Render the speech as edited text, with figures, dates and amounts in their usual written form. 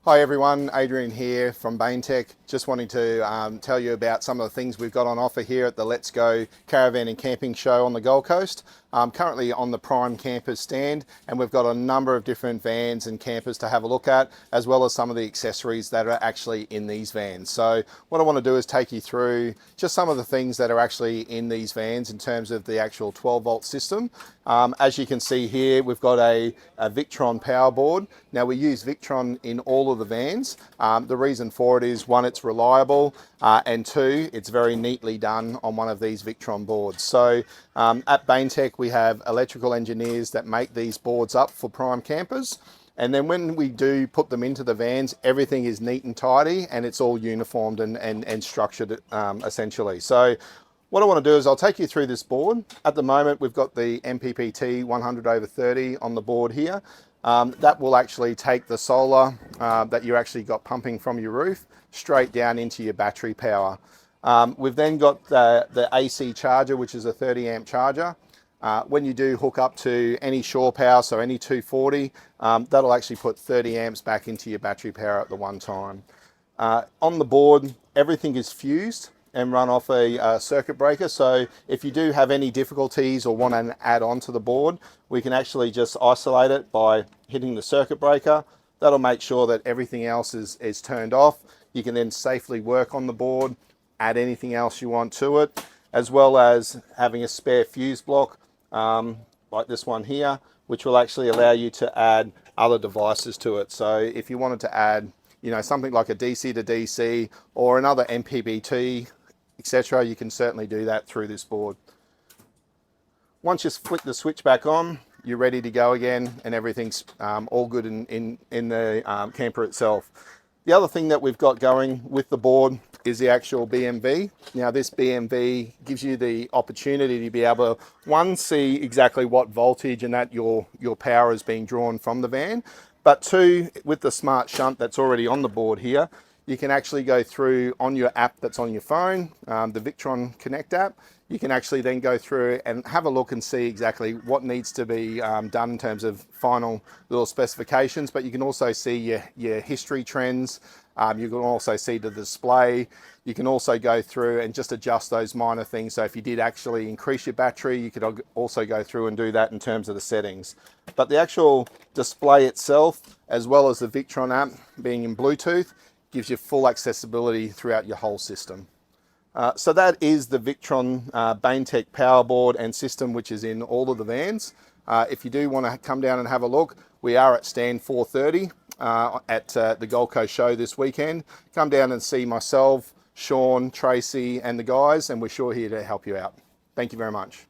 Hi everyone, Adrian here from BainTech. Just wanting to tell you about some of the things we've got on offer here at the Let's Go Caravan and Camping Show on the Gold Coast. Currently on the Prime Campers stand, and we've got a number of different vans and campers to have a look at, as well as some of the accessories that are actually in these vans. So what I want to do is take you through just some of the things that are actually in these vans in terms of the actual 12-volt system. As you can see here, we've got a Victron power board. Now we use Victron in all of the vans. The reason for it is, one, it's reliable, and two, it's very neatly done on one of these Victron boards. So at BainTech, we have electrical engineers that make these boards up for prime campers. And then when we do put them into the vans, everything is neat and tidy, and it's all uniformed and structured essentially. So what I want to do is I'll take you through this board. At the moment, we've got the MPPT 100/30 on the board here. That will actually take the solar that you actually got pumping from your roof straight down into your battery power. We've then got the AC charger, which is a 30 amp charger. When you do hook up to any shore power, so any 240, that'll actually put 30 amps back into your battery power at the one time. On the board, everything is fused and run off a circuit breaker. So if you do have any difficulties or want to add on to the board, we can actually just isolate it by hitting the circuit breaker. That'll make sure that everything else is turned off. You can then safely work on the board, add anything else you want to it, as well as having a spare fuse block like this one here, which will actually allow you to add other devices to it. So if you wanted to add, something like a DC to DC or another MPPT, etc., you can certainly do that through this board. Once you flick the switch back on, you're ready to go again, and everything's all good in the camper itself. The other thing that we've got going with the board is the actual BMV. Now this BMV gives you the opportunity to be able to, one, see exactly what voltage and that your power is being drawn from the van, but two, with the smart shunt that's already on the board here, you can actually go through on your app that's on your phone, the Victron Connect app. You can actually then go through and have a look and see exactly what needs to be done in terms of final little specifications, but you can also see your history trends. You can also see the display. You can also go through and just adjust those minor things. So if you did actually increase your battery, you could also go through and do that in terms of the settings. But the actual display itself, as well as the Victron app being in Bluetooth, gives you full accessibility throughout your whole system. So that is the Victron BainTech power board and system, which is in all of the vans. If you do want to come down and have a look, we are at stand 430 at the Gold Coast show this weekend. Come down and see myself, Sean, Tracy and the guys, and we're sure here to help you out. Thank you very much.